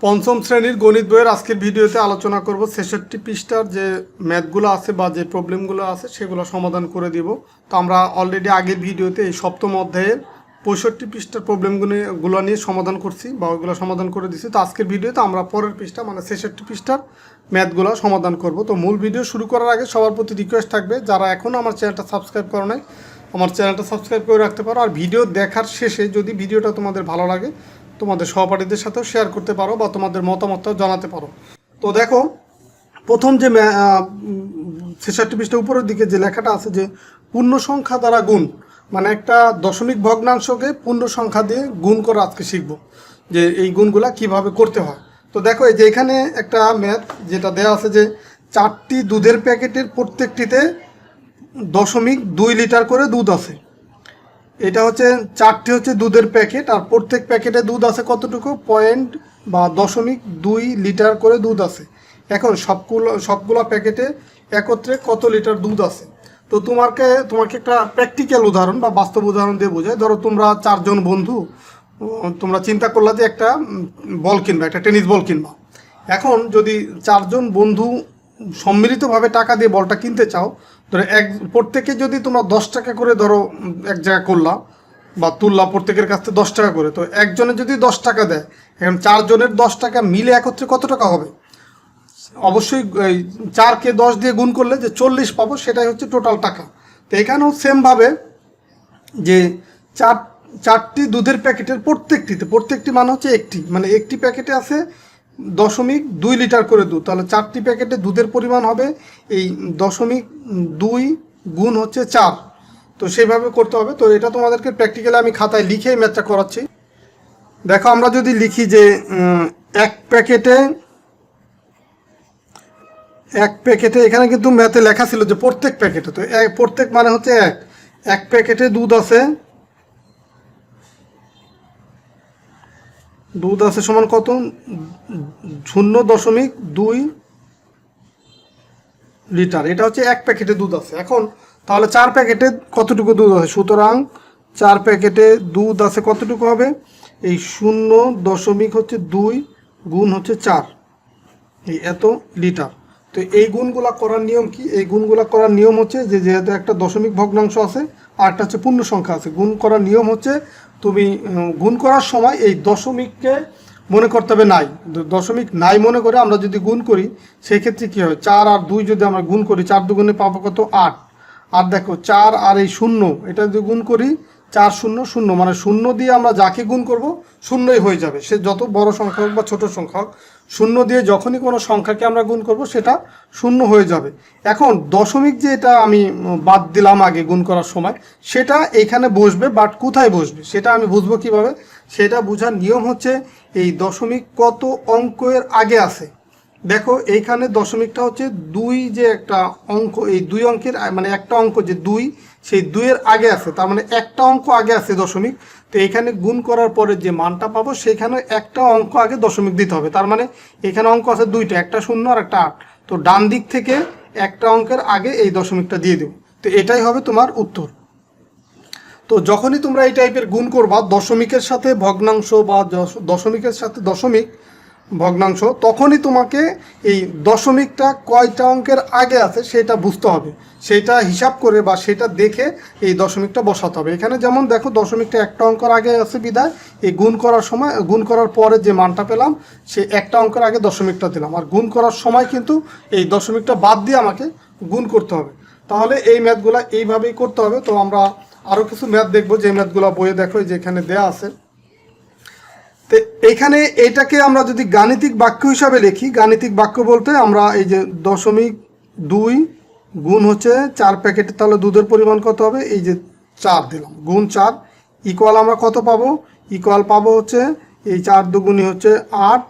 পঞ্চম শ্রেণীর গণিত বইয়ের আজকের ভিডিওতে আলোচনা করব ৬৬ পৃষ্ঠার যে ম্যাথগুলো আছে বা যে প্রবলেমগুলো আছে সেগুলো সমাধান করে দিব। তো আমরা অলরেডি আগের ভিডিওতে এই সপ্তম অধ্যায়ের ৬৫ পৃষ্ঠার প্রবলেমগুলো নিয়ে সমাধান করছি বা ওইগুলো সমাধান করে দিচ্ছি। তো আজকের ভিডিওতে আমরা পরের পৃষ্ঠা মানে ৬৬ পৃষ্ঠার ম্যাথগুলো সমাধান করব। তো মূল ভিডিও শুরু করার আগে সবার প্রতি রিকোয়েস্ট থাকবে, যারা এখনও আমার চ্যানেলটা সাবস্ক্রাইব করে নাই আমার চ্যানেলটা সাবস্ক্রাইব করে রাখতে পারো। আর ভিডিও দেখার শেষে যদি ভিডিওটা তোমাদের ভালো লাগে তোমাদের সহপাঠীদের সাথেও শেয়ার করতে পারো বা তোমাদের মতামতটাও জানাতে পারো। তো দেখো, প্রথম যে ৬৬ পৃষ্ঠার উপরের দিকে যে লেখাটা আছে যে পূর্ণ সংখ্যা দ্বারা গুণ, মানে একটা দশমিক ভগ্নাংশকে পূর্ণ সংখ্যা দিয়ে গুণ করা আজকে শিখবো, যে এই গুণগুলা কিভাবে করতে হয়। তো দেখো, এই যে এখানে একটা ম্যাথ যেটা দেওয়া আছে যে 4টি দুধের প্যাকেটের প্রত্যেকটিতে 0.2 লিটার করে দুধ আছে। এটা হচ্ছে 4টি হচ্ছে দুধের প্যাকেট, আর প্রত্যেক প্যাকেটে দুধ আছে কতটুকু, 0.2 লিটার করে দুধ আছে। এখন সবগুলো প্যাকেটে একত্রে কত লিটার দুধ আছে। তো তোমাকে একটা প্র্যাকটিক্যাল উদাহরণ বা বাস্তব উদাহরণ দিয়ে বোঝায়। ধরো তোমরা 4 জন বন্ধু, তোমরা চিন্তা করলা যে একটা বল কিনবা, একটা টেনিস বল কিনবা। এখন যদি 4 জন বন্ধু সম্মিলিতভাবে টাকা দিয়ে বলটা কিনতে চাও, ধরো প্রত্যেকে যদি তোমরা 10 টাকা করে ধরো এক জায়গা করলা বা তুললা প্রত্যেকের কাছ থেকে 10 টাকা করে, তো একজনের যদি 10 টাকা দেয়, এখন 4 জনের 10 টাকা মিলে একত্রে কত টাকা হবে? অবশ্যই 4কে 10 দিয়ে গুণ করলে যে 40 পাবো, সেটাই হচ্ছে টোটাল টাকা। তো এখানেও সেমভাবে যে 4টি দুধের প্যাকেটের প্রত্যেকটি মানে হচ্ছে একটি, মানে একটি প্যাকেটে আছে 0.2 লিটার করে দুধ, তাহলে 4টি প্যাকেটে দুধের পরিমাণ হবে এই 0.2 গুণ হচ্ছে 4। তো সেইভাবে করতে হবে। তো এটা তোমাদেরকে প্র্যাকটিক্যালি আমি খাতায় লিখেই ম্যাথটা করাচ্ছি। দেখো, আমরা যদি লিখি যে এক প্যাকেটে এখানে কিন্তু ম্যাথে লেখা ছিল যে প্রত্যেক প্যাকেটে, তো প্রত্যেক মানে হচ্ছে এক প্যাকেটে দুধ আছে সমান কত, 0.2 লিটার। এটা হচ্ছে এক প্যাকেটে দুধ আছে। এখন তাহলে 4 প্যাকেটে কতটুকু দুধ আছে, সুতরাং 4 প্যাকেটে দুধ আছে কতটুকু হবে, এই 0.2 গুণ হচ্ছে 4, এই এত লিটার। তো এই গুণগুলা করার নিয়ম কি? এই গুণগুলা করার নিয়ম হচ্ছে যে যেহেতু একটা দশমিক ভগ্নাংশ আছে আর একটা হচ্ছে পূর্ণ সংখ্যা আছে, গুণ করার নিয়ম হচ্ছে তুমি গুণ করার সময় এই দশমিককে মনে করতে হবে নাই। দশমিক নাই মনে করে আমরা যদি গুণ করি, সেই ক্ষেত্রে কী হয়, 4 আর 2 যদি আমরা গুণ করি, 4 দুগুণে পাবো কত, 8। আর দেখো 4 আর এই 0, এটা যদি গুণ করি 4 0 0, মানে 0 দিয়ে আমরা যাকে গুণ করব শূন্যই হয়ে যাবে, সে যত বড় সংখ্যা হোক বা ছোট সংখ্যা হোক। 0 দিয়ে যখনই কোনো সংখ্যাকে আমরা গুণ করব সেটা 0 হয়ে যাবে। এখন দশমিক যে এটা আমি বাদ দিলাম আগে গুণ করার সময়, সেটা এখানে বসবে, বাট কোথায় বসবে সেটা আমি বুঝবো কিভাবে? সেটা বোঝার নিয়ম হচ্ছে এই দশমিক কত অঙ্কের আগে আছে। দেখো এইখানে দশমিকটা হচ্ছে 2, যে একটা অঙ্ক, এই 2 অঙ্কের মানে একটা অঙ্ক যে 2, সেই 2-এর আগে আছে, তার মানে একটা অঙ্ক আগে আছে দশমিক। তো এখানে গুণ করার পরে যে মানটা পাবো সেখানে একটা অঙ্ক আগে দশমিক দিতে হবে। তার মানে এখানে অঙ্ক আছে 2টা, একটা 0 আর একটা 8। তো ডান দিক থেকে একটা অঙ্কের আগে এই দশমিকটা দিয়ে দেবো। তো এটাই হবে তোমার উত্তর। তো যখনই তোমরা এই টাইপের গুণ করবা দশমিকের সাথে ভগ্নাংশ বা দশমিকের সাথে দশমিক ভগ্নাংশ, তখনই তোমাকে এই দশমিকটা কয়টা অঙ্কের আগে আছে সেটা বুঝতে হবে, সেটা হিসাব করে বা সেটা দেখে এই দশমিকটা বসাতে হবে। এখানে যেমন দেখো দশমিকটা একটা অঙ্কের আগে আছে বিদায় এই গুণ করার সময়, গুণ করার পরে যে মানটা পেলাম সে একটা অঙ্কের আগে দশমিকটা দিলাম, আর গুণ করার সময় কিন্তু এই দশমিকটা বাদ দিয়ে আমাকে গুণ করতে হবে। তাহলে এই ম্যাথগুলো এইভাবেই করতে হবে। তো আমরা আরও কিছু ম্যাথ দেখবো, যে ম্যাথগুলো বইয়ে দেখো যে এখানে দেয়া আছে। তো এইখানে এটাকে আমরা যদি গাণিতিক বাক্য হিসাবে লিখি, গাণিতিক বাক্য বলতে আমরা এই যে 0.2 গুণ হচ্ছে 4 প্যাকেটে, তাহলে দুধের পরিমাণ কত হবে, এই যে 4 দিলাম, গুণ 4 ইকুয়াল আমরা কত পাবো, ইকুয়াল পাবো হচ্ছে এই 4 দুগুণই হচ্ছে 8,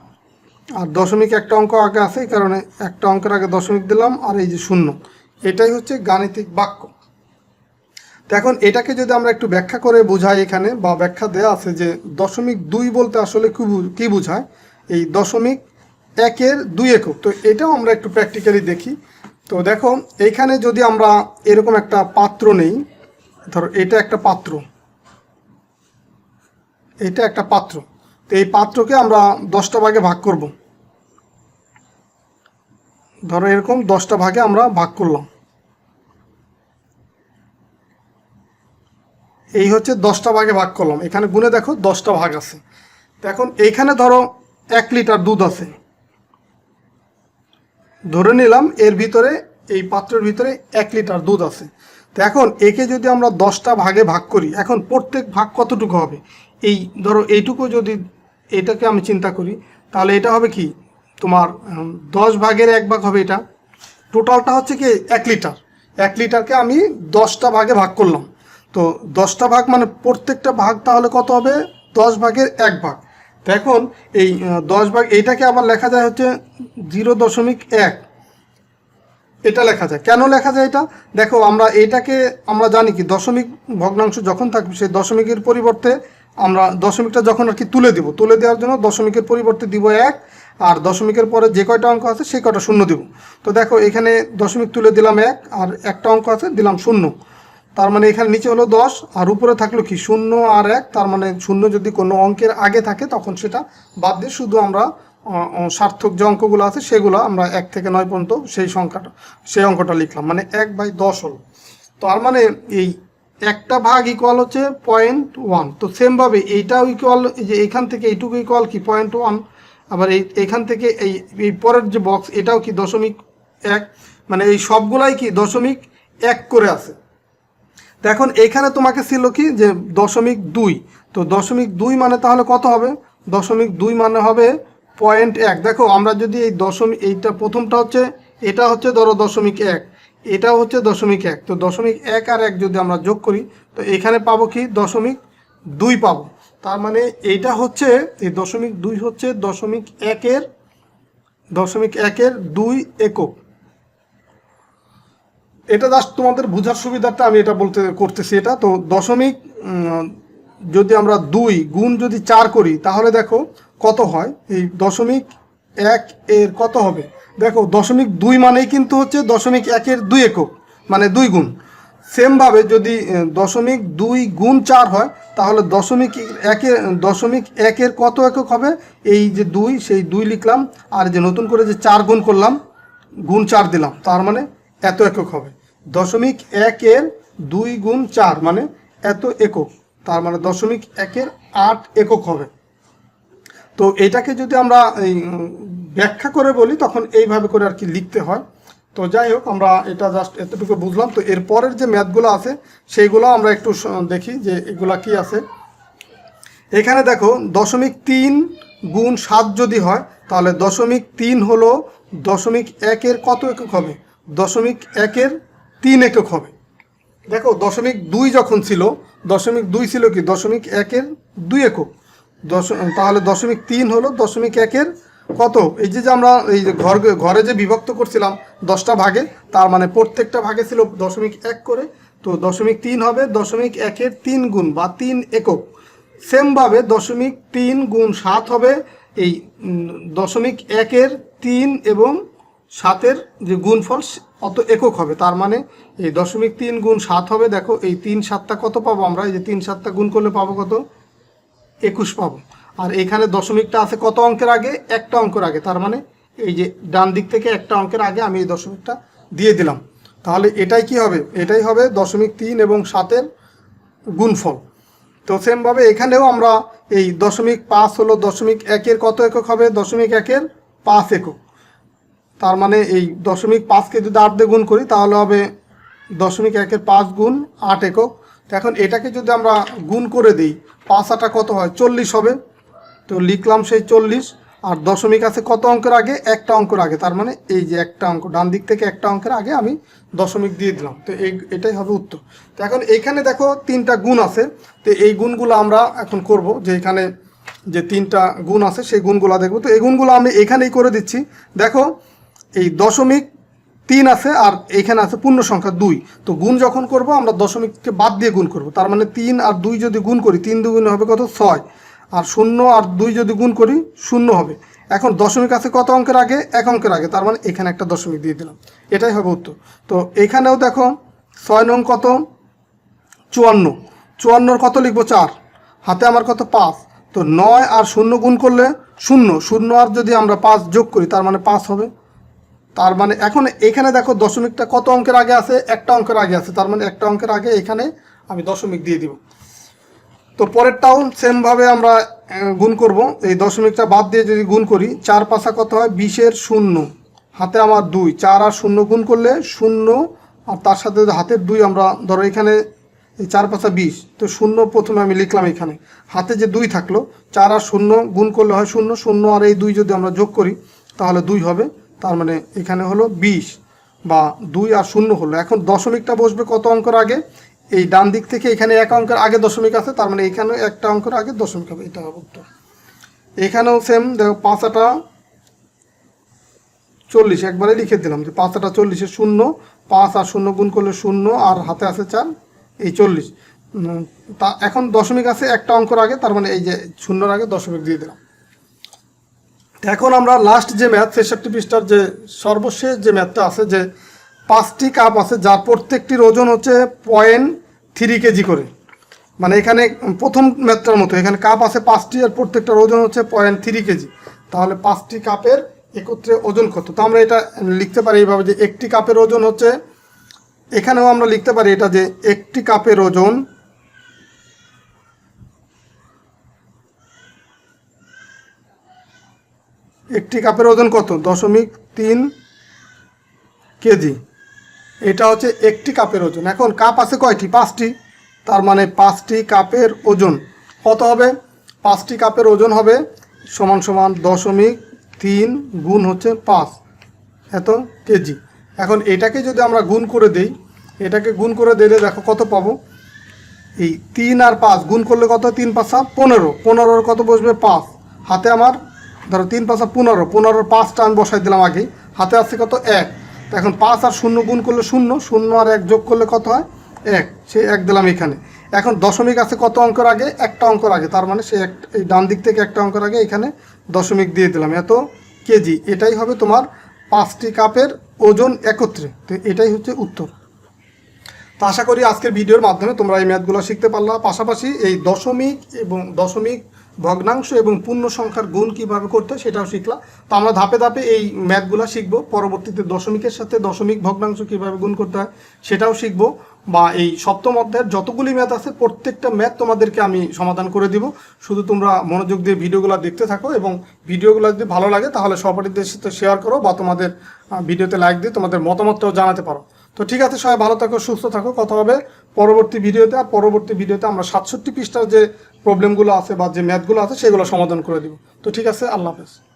আর দশমিক একটা অঙ্ক আগে আছে এই কারণে একটা অঙ্কের আগে দশমিক দিলাম, আর এই যে 0। এটাই হচ্ছে গাণিতিক বাক্য। তো এখন এটাকে যদি আমরা একটু ব্যাখ্যা করে বোঝাই, এখানে বা ব্যাখ্যা দেওয়া আছে যে 0.2 বলতে আসলে কি বোঝায়, এই 0.1-এর 2 একক। তো এটাও আমরা একটু প্র্যাকটিক্যালি দেখি। তো দেখো এইখানে যদি আমরা এরকম একটা পাত্র নেই, ধরো এটা একটা পাত্র, তো এই পাত্রকে আমরা 10টা ভাগে ভাগ করব। ধরো এরকম 10টা ভাগে আমরা ভাগ করলাম। এই হচ্ছে 10টা ভাগে ভাগ করলাম। এখানে গুনে দেখো 10টা ভাগ আছে। তো এখন এইখানে ধরো 1 লিটার দুধ আছে, ধরে নিলাম এর ভিতরে, এই পাত্রের ভিতরে 1 লিটার দুধ আছে। তো এখন একে যদি আমরা 10টা ভাগে ভাগ করি, এখন প্রত্যেক ভাগ কতটুকু হবে? এই ধরো এইটুকু যদি এটাকে আমি চিন্তা করি, তাহলে এটা হবে কি তোমার 10 ভাগের 1 ভাগ হবে। এটা টোটালটা হচ্ছে কি 1 লিটার। 1 লিটারকে আমি 10টা ভাগে ভাগ করলাম। তো 10টা ভাগ মানে প্রত্যেকটা ভাগ তাহলে কত হবে? 10 ভাগের 1 ভাগ। তো এখন এই 10 ভাগ এইটাকে আবার লেখা যায় হচ্ছে 0.1, এটা লেখা যায়। কেন লেখা যায় এটা? দেখো আমরা এইটাকে আমরা জানি কি দশমিক ভগ্নাংশ যখন থাকবে সেই দশমিকের পরিবর্তে আমরা দশমিকটা যখন আর কি তুলে দেওয়ার জন্য দশমিকের পরিবর্তে দিব 1, আর দশমিকের পরে যে কয়টা অঙ্ক আছে সেই কয়টা শূন্য দিব। তো দেখো এখানে দশমিক তুলে দিলাম 1, আর একটা অঙ্ক আছে দিলাম 0। তার মানে এখানে নিচে হলো 10, আর উপরে থাকলো কি 0 আর 1। তার মানে 0 যদি কোনো অঙ্কের আগে থাকে তখন সেটা বাদ দিয়ে শুধু আমরা সার্থক যে অঙ্কগুলো আছে সেগুলো আমরা 1 থেকে 9 পর্যন্ত সেই অঙ্কটা লিখলাম, মানে 1/10 হলো। তার মানে এই একটা ভাগ ইকুয়াল হচ্ছে 0.1। তো সেমভাবে এইটাও ইকুয়াল, যে এখান থেকে এইটুকু ইকুয়াল কি 0.1। আবার এইখান থেকে এই পরের যে বক্স এটাও কি 0.1, মানে এই সবগুলাই কি 0.1 করে আছে। তো এখন এইখানে তোমাকে ছিল কি যে 0.2। তো 0.2 মানে তাহলে কত হবে? 0.2 মানে হবে 0.1। দেখো আমরা যদি এই এইটা প্রথমটা হচ্ছে, এটা হচ্ছে ধরো 0.1, এটাও হচ্ছে 0.1। তো 0.1 আর 1 যদি আমরা যোগ করি তো এখানে পাবো কি 0.2 পাবো। তার মানে এইটা হচ্ছে এই 0.2 হচ্ছে 0.1 এর 2 একক। এটা জাস্ট তোমাদের বোঝার সুবিধাটা আমি এটা করতেছি এটা। তো দশমিক যদি আমরা 2 গুণ যদি 4 করি তাহলে দেখো কত হয়। এই 0.1 এর কত হবে? দেখো 0.2 মানেই কিন্তু হচ্ছে 0.1 এর 2 একক, মানে 2 গুণ। সেমভাবে যদি 0.2 গুণ 4 হয় তাহলে 0.1 এর কত একক হবে? এই যে 2, সেই 2 লিখলাম, আর যে নতুন করে যে 4 গুণ করলাম, গুণ 4 দিলাম, তার মানে এত একক হবে। 0.1 এর 2 গুণ 4 মানে এত একক, তার মানে 0.1 এর 8 একক হবে। তো এটাকে যদি আমরা এই ব্যাখ্যা করে বলি তখন এইভাবে করে আর কি লিখতে হয়। তো যাই হোক, আমরা এটা জাস্ট এতটুকু বুঝলাম। তো এর পরের যে ম্যাথগুলো আছে সেইগুলো আমরা একটু দেখি যে এগুলা কি আছে। এখানে দেখো 0.3 গুণ 7 যদি হয় তাহলে 0.3 হলো 0.1 এর কত একক হবে? 0.1 এর 3 একক হবে। দেখো 0.2 যখন ছিল, 0.2 ছিল কি 0.1 এর 2 একক। তাহলে 0.3 হলো 0.1 এর কত? এই যে আমরা এই যে ঘরে যে বিভক্ত করছিলাম 10টা ভাগে, তার মানে প্রত্যেকটা ভাগে ছিল 0.1 করে। তো 0.3 হবে 0.1 এর 3 গুণ বা 3 একক। সেমভাবে 0.3 গুণ 7 হবে এই 0.1 এর 3 এবং 7-এর যে গুণফল অত একক হবে। তার মানে এই 0.3 গুণ 7 হবে। দেখো এই 3 7টা কত পাবো আমরা? এই যে 3 7টা গুণ করলে পাবো কত? 21 পাবো। আর এখানে দশমিকটা আছে কত অঙ্কের আগে? একটা অঙ্কের আগে। তার মানে এই যে ডান দিক থেকে একটা অঙ্কের আগে আমি এই দশমিকটা দিয়ে দিলাম। তাহলে এটাই কি হবে? এটাই হবে 0.3 এবং 7-এর গুণফল। তো সেমভাবে এখানেও আমরা এই 0.5 হলো 0.1 এর কত একক হবে? 0.1 এর 5 একক। তার মানে এই 0.5কে যদি 8 দিয়ে গুণ করি তাহলে হবে 0.1 এর 5 গুণ 8 একক। তো এখন এটাকে যদি আমরা গুণ করে দিই, 5 8 কত হয়? 40 হবে। তো লিখলাম সেই 40। আর দশমিক আছে কত অঙ্কের আগে? একটা অঙ্কের আগে। তার মানে এই যে একটা অঙ্ক, ডান দিক থেকে একটা অঙ্কের আগে আমি দশমিক দিয়ে দিলাম। তো এটাই হবে উত্তর। তো এখন এইখানে দেখো 3টা গুণ আছে। তো এই গুণগুলো আমরা এখন করব, যে এখানে যে 3টা গুণ আছে সেই গুণগুলো দেখব। তো এই গুণগুলো আমি এখানেই করে দিচ্ছি। দেখো এই 0.3 আছে আর এইখানে আছে পূর্ণ সংখ্যা 2। তো গুণ যখন করব আমরা দশমিককে বাদ দিয়ে গুণ করব। তার মানে 3 আর 2 যদি গুণ করি, 3 2 হবে কত? 6। আর 0 আর 2 যদি গুণ করি 0 হবে। এখন দশমিক আছে কত অঙ্কের আগে? এক অঙ্কের আগে। তার মানে এখানে একটা দশমিক দিয়ে দিলাম, এটাই হবে উত্তর। তো এখানেও দেখো 6 নং কত? 54। 54 কত লিখবো? 4। হাতে আমার কত? 5। তো 9 আর 0 গুণ করলে 0, 0 আর যদি আমরা 5 যোগ করি তার মানে 5 হবে। তার মানে এখন এখানে দেখো দশমিকটা কত অঙ্কের আগে আছে, একটা অঙ্কের আগে আছে, তার মানে একটা অঙ্কের আগে এখানে আমি দশমিক দিয়ে দিব। তো পরেরটাও সেমভাবে আমরা গুণ করব। এই দশমিকটা বাদ দিয়ে যদি গুণ করি 4 পাশা কত হয়, 20-এর 0, হাতে আমার 2, 4 আর 0 গুণ করলে 0, আর তার সাথে হাতের 2 আমরা ধরো এখানে এই 4 পাশা 20, তো 0 প্রথমে আমি লিখলাম এখানে, হাতে যে 2 থাকলো, 4 আর 0 গুণ করলে হয় 0, 0 আর এই 2 যদি আমরা যোগ করি তাহলে 2 হবে, তার মানে এখানে হলো 20 বা 2 আর 0 হলো। এখন দশমিকটা বসবে কত অঙ্কের আগে, এই ডান দিক থেকে এখানে এক অঙ্কের আগে দশমিক আছে, তার মানে এখানেও একটা অঙ্কের আগে দশমিক হবে, এটা হবে উত্তর। এখানেও সেম দেখো 5টা 40 একবারে লিখে দিলাম যে 5টা 40-এ 0, 5 আর 0 গুণ করলে 0 আর হাতে আছে 4, এই 40। তা এখন দশমিক আছে একটা অঙ্কের আগে, তার মানে এই যে 0-এর আগে দশমিক দিয়ে দিলাম। এখন আমরা লাস্ট যে ম্যাথ 66 পৃষ্ঠার যে সর্বশেষ যে ম্যাথটা আছে, যে 5টি কাপ আছে যার প্রত্যেকটির ওজন হচ্ছে 0.3 কেজি করে। মানে এখানে প্রথম ম্যাথটার মতো এখানে কাপ আছে 5টি আর প্রত্যেকটার ওজন হচ্ছে 0.3 কেজি। তাহলে 5টি কাপের একত্রে ওজন কত? তো আমরা এটা লিখতে পারি এইভাবে যে একটি কাপের ওজন হচ্ছে, এখানেও আমরা লিখতে পারি এটা যে একটি কাপের ওজন কত? 0.3 কেজি। এটা হচ্ছে একটি কাপের ওজন। এখন কাপ আছে কয়টি? 5টি, তার মানে 5টি কাপের ওজন কত হবে? 5টি কাপের ওজন হবে সমান সমান 0.3 গুণ হচ্ছে 5 এত কেজি। এখন এটাকে যদি আমরা গুণ করে দেই, এটাকে গুণ করে দিলে দেখো কত পাবো, এই 3 আর 5 গুণ করলে কত? 3 পাঁচা 15, 15-এর কত বসবে? 5, হাতে আমার ধরো 3 পাঁচা 15, 15-এর 5টা আমি বসাই দিলাম আগে, হাতে আছে কত? 1। তো এখন 5 আর 0 গুণ করলে 0, 0 আর 1 যোগ করলে কত হয়? 1, সেই 1 দিলাম এখানে। এখন দশমিক আছে কত অঙ্কের আগে? একটা অঙ্কের আগে, তার মানে সেই এই ডান দিক থেকে একটা অঙ্কের আগে এখানে দশমিক দিয়ে দিলাম, এত কেজি। এটাই হবে তোমার 5টি কাপের ওজন একত্রে। তো এটাই হচ্ছে উত্তর। তো আশা করি আজকের ভিডিওর মাধ্যমে তোমরা এই ম্যাথগুলো শিখতে পারলা, পাশাপাশি এই দশমিক এবং দশমিক, ভগ্নাংশ এবং পূর্ণ সংখ্যার গুণ কীভাবে করতে সেটাও শিখলা। তো আমরা ধাপে ধাপে এই ম্যাথগুলো শিখবো, পরবর্তীতে দশমিকের সাথে দশমিক ভগ্নাংশ কীভাবে গুণ করতে হয় সেটাও শিখবো, বা এই সপ্তম অধ্যায়ের যতগুলি ম্যাথ আছে প্রত্যেকটা ম্যাথ তোমাদেরকে আমি সমাধান করে দিব। শুধু তোমরা মনোযোগ দিয়ে ভিডিওগুলো দেখতে থাকো, এবং ভিডিওগুলো যদি ভালো লাগে তাহলে সহপাঠীদের সাথে শেয়ার করো, বা তোমাদের ভিডিওতে লাইক দিয়ে তোমাদের মতামতটাও জানাতে পারো। তো ঠিক আছে, সবাই ভালো থাকো, সুস্থ থাকো, কথা হবে পরবর্তী ভিডিওতে। আর পরবর্তী ভিডিওতে আমরা 67 পৃষ্ঠার যে প্রবলেমগুলো আছে বা যে ম্যাথগুলো আছে সেগুলো সমাধান করে দিব। তো ঠিক আছে, আল্লাহ হাফেজ।